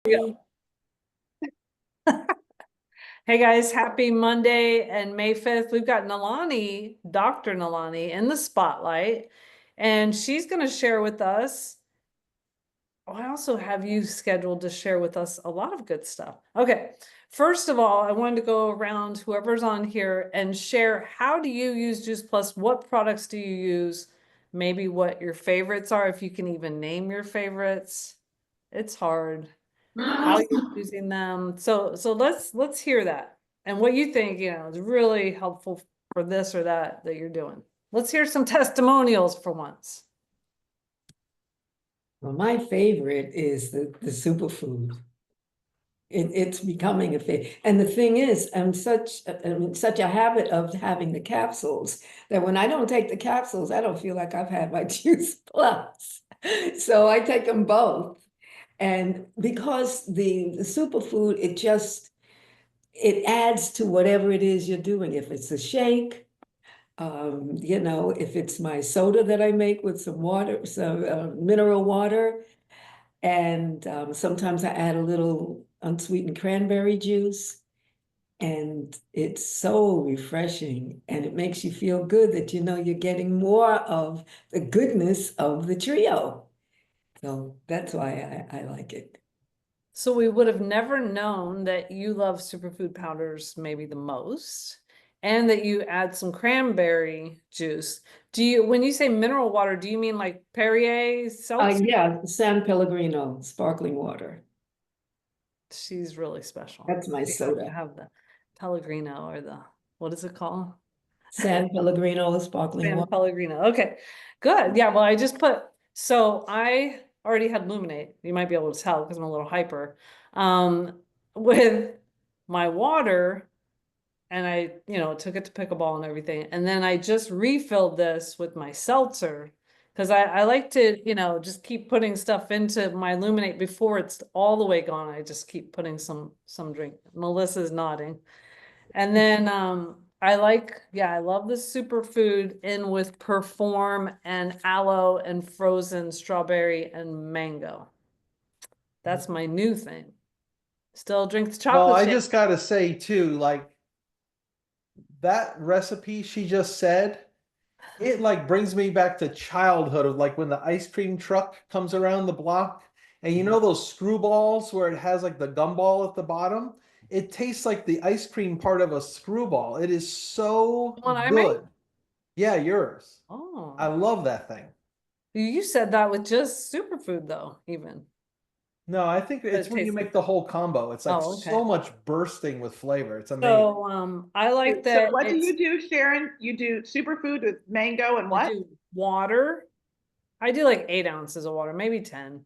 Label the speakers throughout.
Speaker 1: Yeah. Hey guys, happy Monday and May 5th. We've got Nalani, Dr. Nalani in the spotlight, and she's going to share with us. Oh, I also have you scheduled to share with us a lot of good stuff. Okay. First of all, I wanted to go around whoever's on here and share, how do you use Juice Plus? What products do you use? Maybe what your favorites are, if you can even name your favorites. It's hard. How you're using them. So let's hear that. And what you think, is really helpful for this or that you're doing. Let's hear some testimonials for once.
Speaker 2: Well, my favorite is the superfood. It's becoming a favorite. And the thing is, I'm in such a habit of having the capsules that when I don't take the capsules, I don't feel like I've had my Juice Plus. So I take them both. And because the superfood, it adds to whatever it is you're doing. If it's a shake, if it's my soda that I make with some water, some mineral water, and sometimes I add a little unsweetened cranberry juice, and it's so refreshing, and it makes you feel good that you're getting more of the goodness of the trio. So that's why I like it.
Speaker 1: So we would have never known that you love superfood powders maybe the most, and that you add some cranberry juice. When you say mineral water, do you mean like Perrier seltzer?
Speaker 2: Yeah, San Pellegrino sparkling water.
Speaker 1: She's really special.
Speaker 2: That's my
Speaker 1: You have to
Speaker 2: soda.
Speaker 1: have the Pellegrino or what is it called?
Speaker 2: San Pellegrino sparkling
Speaker 1: San
Speaker 2: water.
Speaker 1: Pellegrino. Okay, good. Yeah, well, so I already had Luminate. You might be able to tell because I'm a little hyper. With my water, and I, took it to pickleball and everything. And then I just refilled this with my seltzer because I like to, just keep putting stuff into my Luminate before it's all the way gone. I just keep putting some drink. Melissa's nodding. And then I love the superfood in with Perform and aloe and frozen strawberry and mango. That's my new thing. Still drink the
Speaker 3: Well,
Speaker 1: chocolate
Speaker 3: I
Speaker 1: shake.
Speaker 3: just gotta say too, like that recipe she just said, it like brings me back to childhood of like when the ice cream truck comes around the block and you know those screwballs where it has like the gumball at the bottom? It tastes like the ice cream part of a screwball. It is so
Speaker 1: The one I made?
Speaker 3: good. Yeah, yours. I
Speaker 1: Oh,
Speaker 3: love that thing.
Speaker 1: you said that with just superfood though, even.
Speaker 3: No, I think
Speaker 1: But
Speaker 3: it's
Speaker 1: it
Speaker 3: when you
Speaker 1: tastes
Speaker 3: make the whole combo. It's like
Speaker 1: Oh, okay.
Speaker 3: so much bursting with flavor. It's amazing.
Speaker 1: So I like
Speaker 4: So
Speaker 1: that
Speaker 4: what do you do, Sharon? You do superfood with mango and
Speaker 1: I
Speaker 4: what?
Speaker 1: do water. I do like 8 ounces of water, maybe 10.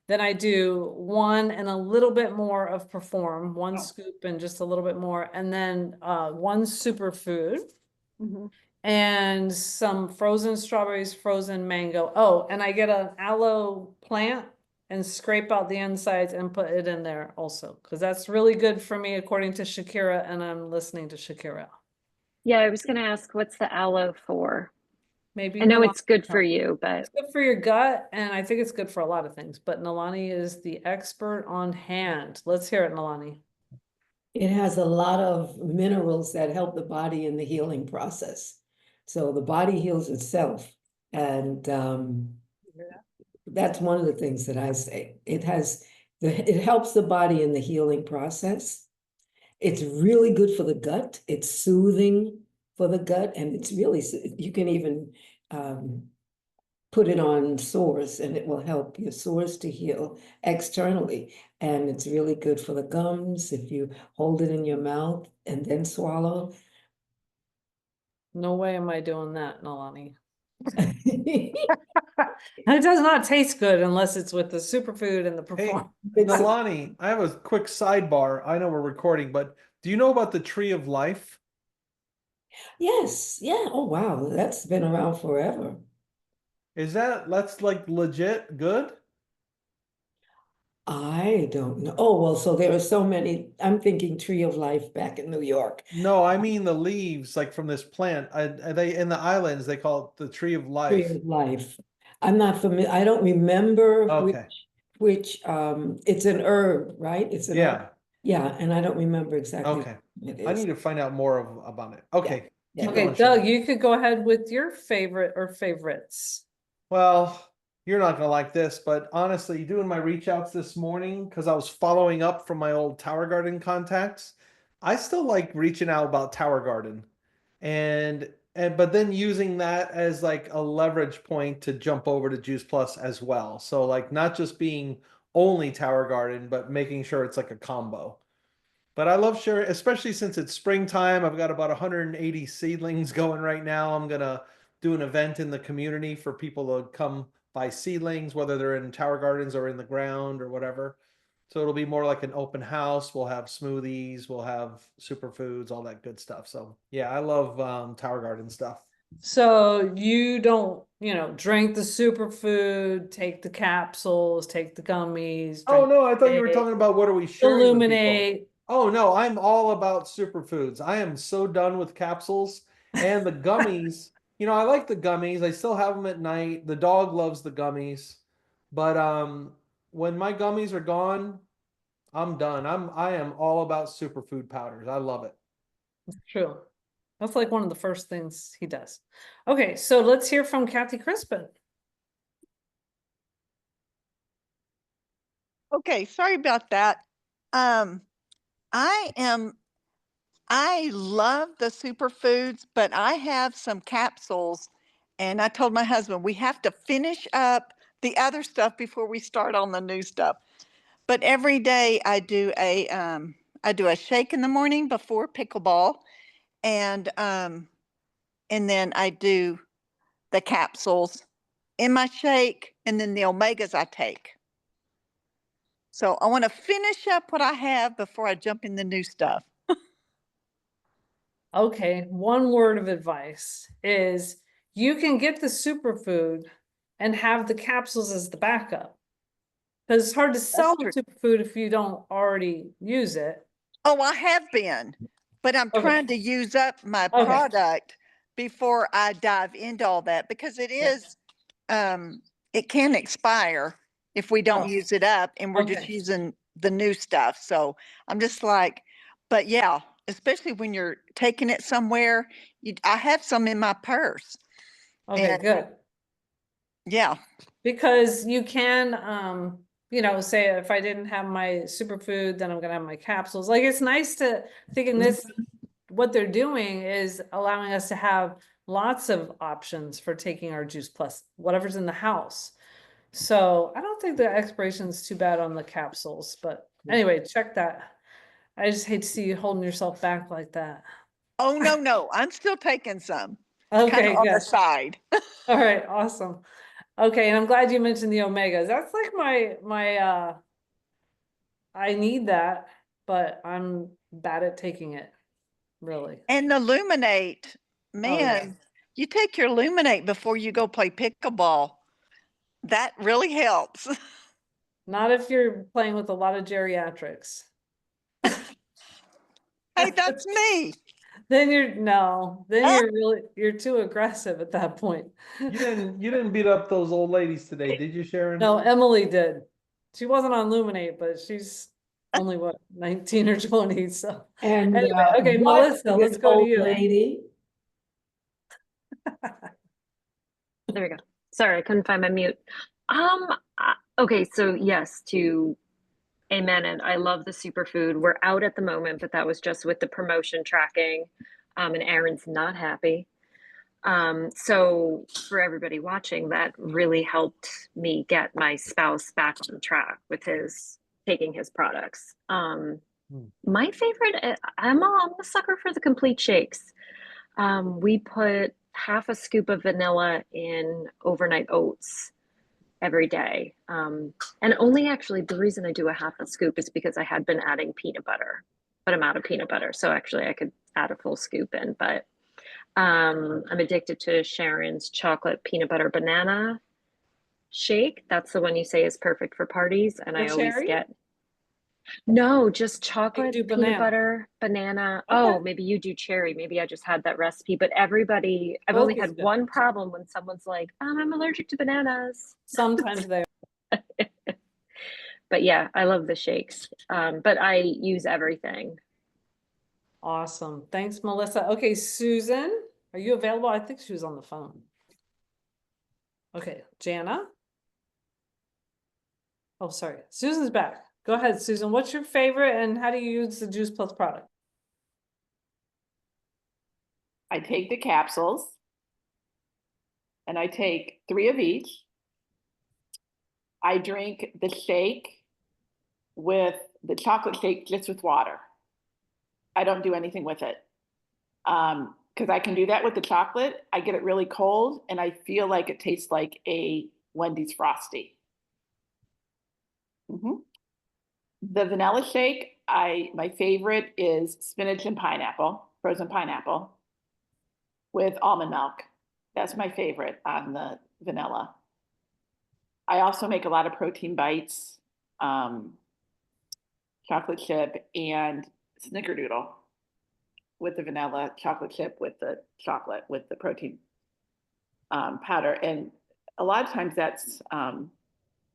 Speaker 1: Then I do one and a little bit more of Perform, one
Speaker 4: Oh.
Speaker 1: scoop and just a little bit more, and then one superfood
Speaker 4: Mhm.
Speaker 1: and some frozen strawberries, frozen mango. Oh, and I get an aloe plant and scrape out the insides and put it in there also, because that's really good for me according to Shakira, and I'm listening to Shakira.
Speaker 5: Yeah, I was going to ask, what's the aloe for?
Speaker 1: Maybe
Speaker 5: I know
Speaker 1: Nalani
Speaker 5: it's good
Speaker 1: can
Speaker 5: for
Speaker 1: help.
Speaker 5: you, but
Speaker 1: It's good for your gut, and I think it's good for a lot of things, but Nalani is the expert on hand. Let's hear it, Nalani.
Speaker 2: It has a lot of minerals that help the body in the healing process. So the body heals itself. And that's one of the things that I say. It helps the body in the healing process. It's really good for the gut. It's soothing for the gut. And it's really, you can even put it on sores and it will help your sores to heal externally. And it's really good for the gums if you hold it in your mouth and then swallow.
Speaker 1: No way am I doing that, Nalani. It does not taste good unless it's with the superfood and the
Speaker 3: Hey,
Speaker 1: Perform.
Speaker 3: Nalani, I have a quick sidebar. I know we're recording, but do you know about the Tree of Life?
Speaker 2: Yes, yeah. Oh, wow. That's been around forever.
Speaker 3: That's like legit good?
Speaker 2: I don't know. Oh, well, so there are so many. I'm thinking Tree of Life back in New York.
Speaker 3: No, I mean the leaves like from this plant. They in the islands they call it the Tree of
Speaker 2: Tree
Speaker 3: Life.
Speaker 2: of Life. I'm not familiar. I don't remember which
Speaker 3: Okay.
Speaker 2: which, it's an herb, right? It's an herb.
Speaker 3: Yeah,
Speaker 2: Yeah, and I don't remember exactly
Speaker 3: okay.
Speaker 2: what it
Speaker 3: I
Speaker 2: is.
Speaker 3: need to find out more about it. Okay.
Speaker 2: Yeah.
Speaker 3: keep
Speaker 1: Okay,
Speaker 3: going,
Speaker 1: Doug,
Speaker 3: Sharon.
Speaker 1: you could go ahead with your favorite or favorites.
Speaker 3: Well, you're not gonna like this, but honestly, doing my reach outs this morning, because I was following up from my old Tower Garden contacts, I still like reaching out about Tower Garden. And but then using that as like a leverage point to jump over to Juice Plus as well. So like not just being only Tower Garden, but making sure it's like a combo. But I love sharing, especially since it's springtime. I've got about 180 seedlings going right now. I'm gonna do an event in the community for people to come buy seedlings, whether they're in tower gardens or in the ground or whatever. So it'll be more like an open house. We'll have smoothies, we'll have superfoods, all that good stuff. So yeah, I love tower garden stuff.
Speaker 1: So you don't, drink the superfood, take the capsules, take the gummies,
Speaker 3: Oh
Speaker 1: drink
Speaker 3: no, I thought you were
Speaker 1: the
Speaker 3: talking about what are we sharing with people?
Speaker 1: illuminate.
Speaker 3: Oh no, I'm all about superfoods. I am so done with capsules and the gummies. I like the gummies. I still have them at night. The dog loves the gummies. But when my gummies are gone, I'm done. I am all about superfood powders. I love it.
Speaker 1: True. That's like one of the first things he does. Okay, so let's hear from Kathy Crispin.
Speaker 6: Okay, sorry about that. Um, I love the superfoods, but I have some capsules, and I told my husband we have to finish up the other stuff before we start on the new stuff. But every day I do a shake in the morning before pickleball, and then I do the capsules in my shake, and then the omegas I take. So I want to finish up what I have before I jump in the new stuff.
Speaker 1: Okay, one word of advice is you can get the superfood and have the capsules as the backup. Because it's hard to sell the
Speaker 6: true.
Speaker 1: superfood if you don't already use it.
Speaker 6: Oh, I have been, but I'm
Speaker 1: Okay.
Speaker 6: trying to use up my
Speaker 1: Okay.
Speaker 6: product before I dive into all that because it
Speaker 1: Yeah.
Speaker 6: is, it can expire if we don't
Speaker 1: Oh,
Speaker 6: use it up and we're just
Speaker 1: okay.
Speaker 6: using the new stuff. So I'm just like, but yeah, especially when you're taking it somewhere, I have some in my purse.
Speaker 1: Okay,
Speaker 6: And
Speaker 1: good.
Speaker 6: yeah,
Speaker 1: Because you can, say if I didn't have my superfood, then I'm gonna have my capsules. Like, it's nice to think in this, what they're doing is allowing us to have lots of options for taking our Juice Plus, whatever's in the house. So I don't think the expiration's too bad on the capsules, but anyway, check that. I just hate to see you holding yourself back like that.
Speaker 6: oh, no, I'm still taking some. Kind
Speaker 1: Okay,
Speaker 6: of on the
Speaker 1: good.
Speaker 6: side.
Speaker 1: All right, awesome. Okay, and I'm glad you mentioned the omegas. That's like my I need that, but I'm bad at taking it, really.
Speaker 6: And the Luminate,
Speaker 1: Oh, yeah.
Speaker 6: man, you take your Luminate before you go play pickleball. That really helps.
Speaker 1: Not if you're playing with a lot of geriatrics.
Speaker 6: Hey, that's me.
Speaker 1: Then you're too aggressive at that point.
Speaker 3: You didn't beat up those old ladies today, did you, Sharon?
Speaker 1: No, Emily did. She wasn't on Luminate, but she's only what, 19 or 20, so.
Speaker 2: And,
Speaker 1: Anyway, okay,
Speaker 2: what
Speaker 1: Melissa,
Speaker 2: is
Speaker 1: let's go to
Speaker 2: old
Speaker 1: you.
Speaker 2: lady?
Speaker 5: There we go. Sorry, I couldn't find my mute. Okay, so yes, to amen, and I love the superfood. We're out at the moment, but that was just with the promotion tracking, and Aaron's not happy. So for everybody watching, that really helped me get my spouse back on track with his taking his products. My favorite, I'm a sucker for the complete shakes. We put half a scoop of vanilla in overnight oats every day. And only actually the reason I do a half a scoop is because I had been adding peanut butter, but I'm out of peanut butter. So actually I could add a full scoop in, but I'm addicted to Sharon's chocolate peanut butter banana shake. That's the one you say is perfect for parties. And I
Speaker 1: The
Speaker 5: always
Speaker 1: cherry?
Speaker 5: get, no, just chocolate,
Speaker 1: do
Speaker 5: peanut
Speaker 1: banana.
Speaker 5: butter, banana.
Speaker 1: Okay.
Speaker 5: Oh, maybe you do cherry. Maybe I just had that recipe, but everybody, I've
Speaker 1: Both
Speaker 5: only
Speaker 1: is
Speaker 5: had
Speaker 1: good.
Speaker 5: one problem when someone's like, I'm allergic to bananas.
Speaker 1: Sometimes they
Speaker 5: But yeah, I love the shakes. But I use everything.
Speaker 1: Awesome. Thanks, Melissa. Okay, Susan, are you available? I think she was on the phone. Okay, Jana? Oh, sorry. Susan's back. Go ahead, Susan. What's your favorite and how do you use the Juice Plus product?
Speaker 4: I take the capsules and I take 3 of each. I drink the shake with the chocolate shake just with water. I don't do anything with it. Because I can do that with the chocolate. I get it really cold and I feel like it tastes like a Wendy's Frosty. Mhm. The vanilla shake, my favorite is spinach and pineapple, frozen pineapple with almond milk. That's my favorite on the vanilla. I also make a lot of protein bites, chocolate chip and snickerdoodle with the vanilla, chocolate chip with the chocolate, with the protein powder. And a lot of times that's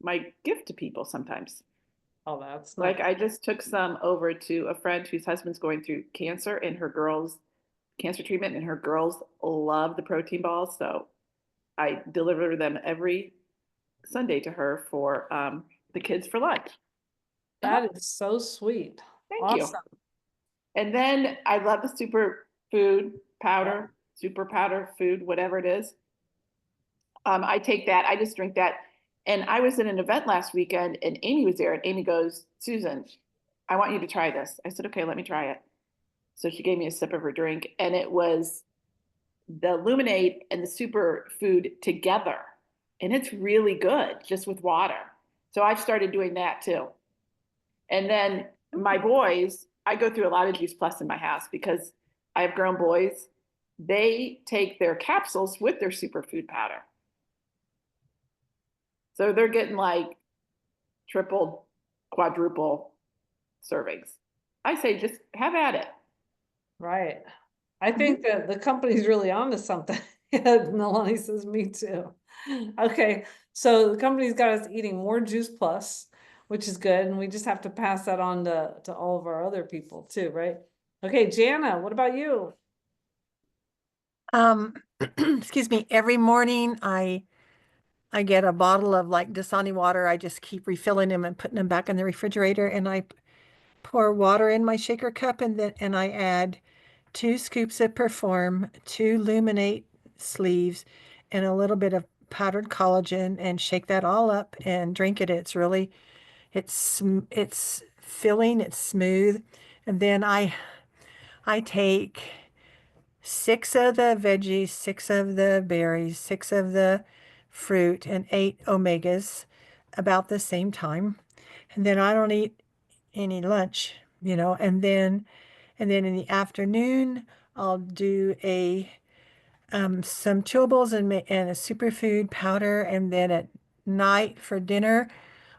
Speaker 4: my gift to people sometimes.
Speaker 1: Oh, that's
Speaker 4: Like
Speaker 1: nice.
Speaker 4: I just took some over to a friend whose husband's going through cancer and her girls cancer treatment and her girls love the protein balls. So I deliver them every Sunday to her for the kids for lunch.
Speaker 1: That is so sweet.
Speaker 4: Thank you.
Speaker 1: Awesome.
Speaker 4: And then I love the super food powder, super powder food, whatever it is. I take that, I just drink that. And I was at an event last weekend and Amy was there and Amy goes, Susan, I want you to try this. I said, okay, let me try it. So she gave me a sip of her drink and it was the Luminate and the super food together. And it's really good just with water. So I've started doing that too. And then my boys, I go through a lot of Juice Plus in my house because I have grown boys. They take their capsules with their superfood powder. So they're getting like triple, quadruple servings. I say just have at it.
Speaker 1: Right. I think that the company's really onto something. Nalani says, me too. Okay, so the company's got us eating more Juice Plus, which is good, and we just have to pass that on to all of our other people too, right? Okay, Jana, what about you?
Speaker 6: Excuse me, every morning I get a bottle of like Dasani water. I just keep refilling them and putting them back in the refrigerator, and I pour water in my shaker cup, and I add 2 scoops of Perform, 2 Luminate sleeves, and a little bit of powdered collagen, and shake that all up and drink it. It's filling, it's smooth, and then I take 6 of the veggies, 6 of the berries, 6 of the fruit, and 8 omegas about the same time. And then I don't eat any lunch, and then in the afternoon I'll do some chewables and a superfood powder, and then at night for dinner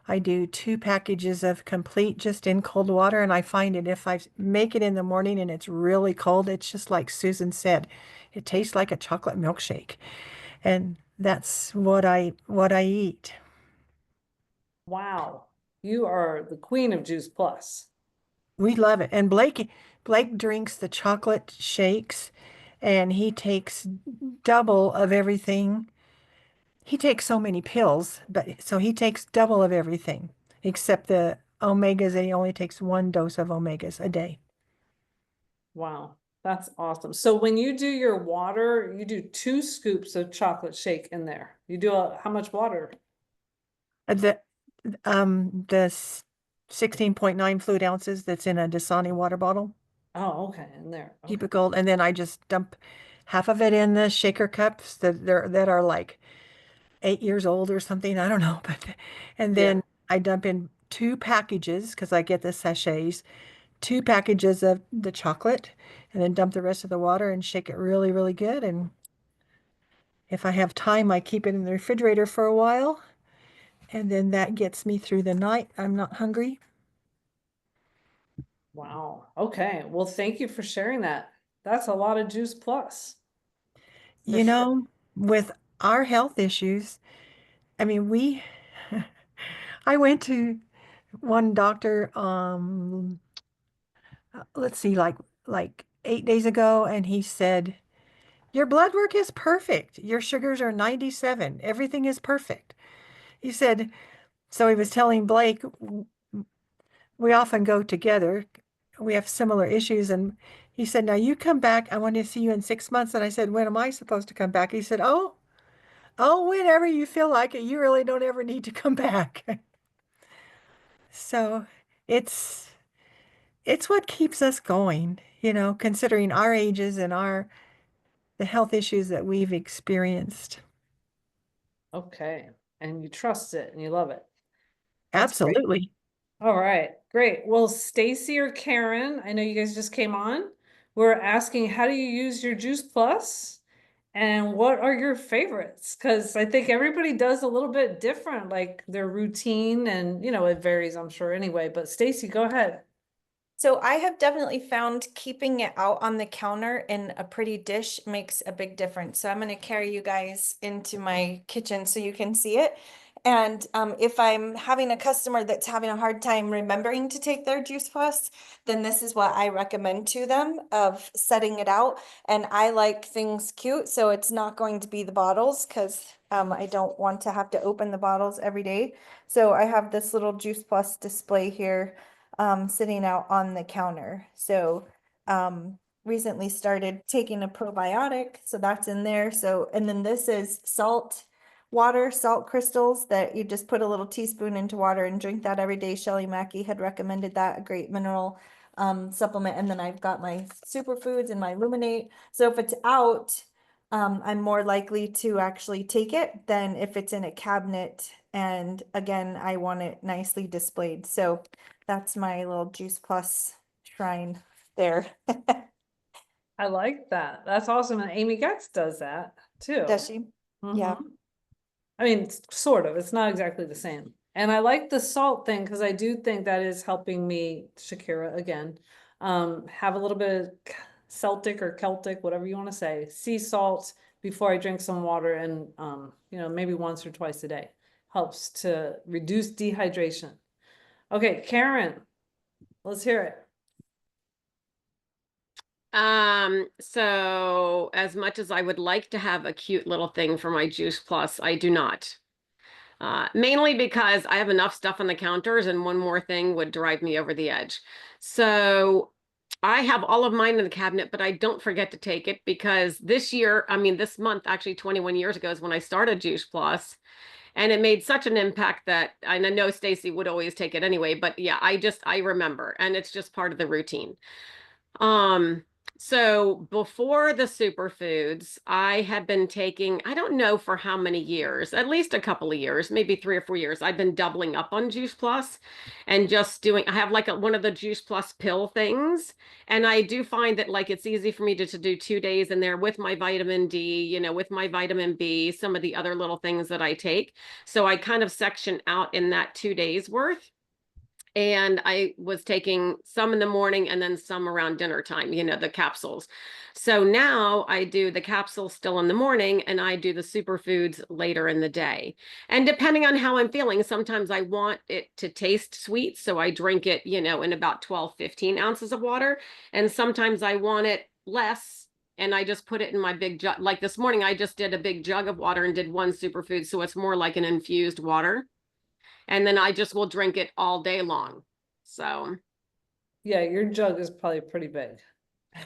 Speaker 6: I do 2 packages of complete just in cold water. And I find it if I make it in the morning and it's really cold, it's just like Susan said, it tastes like a chocolate milkshake. And that's what I eat.
Speaker 1: Wow, you are the queen of Juice Plus.
Speaker 6: We love it. And Blake drinks the chocolate shakes, and he takes double of everything. He takes so many pills, but so he takes double of everything except the omegas, and he only takes 1 dose of omegas a day.
Speaker 1: Wow, that's awesome. So when you do your water, you do 2 scoops of chocolate shake in there. You do how much water?
Speaker 6: The 16.9 fluid ounces that's in a Dasani water bottle.
Speaker 1: Oh, okay, in there.
Speaker 6: Keep
Speaker 1: Okay.
Speaker 6: it cold, and then I just dump half of it in the shaker cups that are like 8 years old or something. I don't know, and
Speaker 1: Yeah.
Speaker 6: then I dump in 2 packages because I get the sachets, 2 packages of the chocolate, and then dump the rest of the water and shake it really, really good. And if I have time, I keep it in the refrigerator for a while, and then that gets me through the night. I'm not hungry.
Speaker 1: Wow. Okay. Well, thank you for sharing that. That's a lot of Juice Plus. For
Speaker 6: You
Speaker 1: sure.
Speaker 6: know, with our health issues, I mean, I went to
Speaker 7: one doctor, let's see, like 8 days ago, and he said, "Your blood work is perfect. Your sugars are 97. Everything is perfect." He said, so he was telling Blake, we often go together. We have similar issues. And he said, "Now you come back. I want to see you in 6 months." And I said, "When am I supposed to come back?" He said, "Oh, whenever you feel like it. You really don't ever need to come back." So it's it's what keeps us going, considering our ages and the health issues that we've experienced.
Speaker 1: Okay, and you trust it and you love it. That's great.
Speaker 7: Absolutely.
Speaker 1: All right, great. Well, Stacy or Karen, I know you guys just came on. We're asking, how do you use your Juice Plus? And what are your favorites? Because I think everybody does a little bit different, like their routine, and it varies, I'm sure anyway. But Stacy, go ahead.
Speaker 8: So I have definitely found keeping it out on the counter in a pretty dish makes a big difference. So I'm going to carry you guys into my kitchen so you can see it. And if I'm having a customer that's having a hard time remembering to take their Juice Plus, then this is what I recommend to them of setting it out. And I like things cute, so it's not going to be the bottles because I don't want to have to open the bottles every day. So I have this little Juice Plus display here sitting out on the counter. So recently started taking a probiotic, so that's in there. So, and then this is salt crystals that you just put a little teaspoon into water and drink that every day. Shelly Mackey had recommended that, a great mineral supplement. And then I've got my superfoods and my Luminate. So if it's out, I'm more likely to actually take it than if it's in a cabinet. And again, I want it nicely displayed. So that's my little Juice Plus shrine there.
Speaker 1: I like that. That's awesome. And Amy Getz does that too.
Speaker 8: Does she? Yeah.
Speaker 1: Mhm. I mean, sort of. It's not exactly the same. And I like the salt thing because I do think that is helping me, Shakira, again, have a little bit of Celtic or Celtic, whatever you want to say, sea salt before I drink some water, and maybe once or twice a day. Helps to reduce dehydration. Okay, Karen, let's hear it.
Speaker 9: So as much as I would like to have a cute little thing for my Juice Plus, I do not. Mainly because I have enough stuff on the counters and one more thing would drive me over the edge. So I have all of mine in the cabinet, but I don't forget to take it because this month, actually 21 years ago is when I started Juice Plus. And it made such an impact that, and I know Stacy would always take it anyway, but yeah, I remember, and it's just part of the routine. So before the superfoods, I had been taking, I don't know for how many years, at least a couple of years, maybe 3 or 4 years, I've been doubling up on Juice Plus and just I have like one of the Juice Plus pill things. And I do find that like it's easy for me to do 2 days in there with my vitamin D, with my vitamin B, some of the other little things that I take. So I kind of section out in that 2 days worth. And I was taking some in the morning and then some around dinner time, the capsules. So now I do the capsules still in the morning and I do the superfoods later in the day. And depending on how I'm feeling, sometimes I want it to taste sweet. So I drink it, in about 12, 15 ounces of water. And sometimes I want it less. And I just put it in my big jug. Like this morning, I just did a big jug of water and did one superfood. So it's more like an infused water. And then I just will drink it all day long. So
Speaker 1: yeah, your jug is probably pretty big.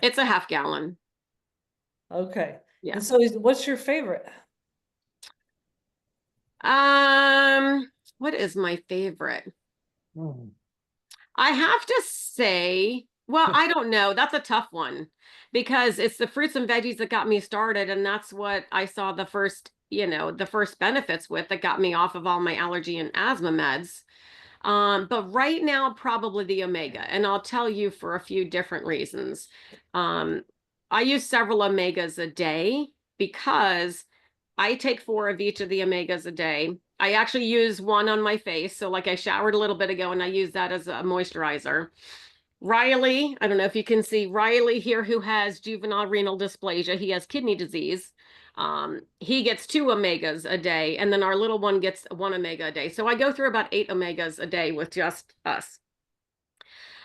Speaker 9: It's a half gallon.
Speaker 1: Okay.
Speaker 9: Yeah.
Speaker 1: And so what's your favorite?
Speaker 9: What is my favorite?
Speaker 3: Mm.
Speaker 9: I have to say, well, I don't know. That's a tough one because it's the fruits and veggies that got me started. And that's what I saw the first benefits with that got me off of all my allergy and asthma meds. But right now, probably the omega, and I'll tell you for a few different reasons. I use several omegas a day because I take 4 of each of the omegas a day. I actually use one on my face. So like I showered a little bit ago and I use that as a moisturizer. Riley, I don't know if you can see Riley here who has juvenile renal dysplasia. He has kidney disease. He gets 2 omegas a day, and then our little one gets 1 omega a day. So I go through about 8 omegas a day with just us.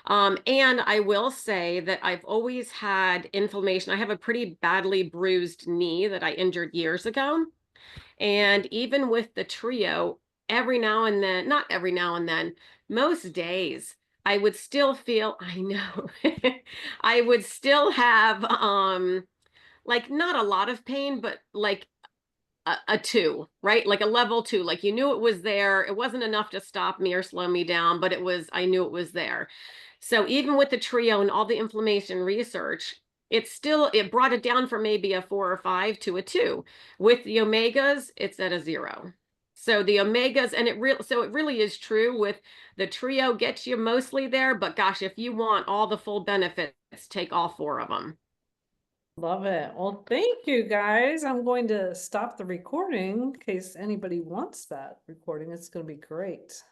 Speaker 9: And I will say that I've always had inflammation. I have a pretty badly bruised knee that I injured years ago. And even with the trio, every now and then, not every now and then, most days, I would still feel, I know, I would still have like not a lot of pain, but like a 2, right? Like a level 2, like you knew it was there. It wasn't enough to stop me or slow me down, but I knew it was there. So even with the trio and all the inflammation research, it brought it down from maybe a 4 or 5 to a 2. With the omegas, it's at a 0. So the omegas, and it really is true with the trio, gets you mostly there, but gosh, if you want all the full benefits, take all 4 of them.
Speaker 1: Love it. Well, thank you guys. I'm going to stop the recording in case anybody wants that recording. It's going to be great.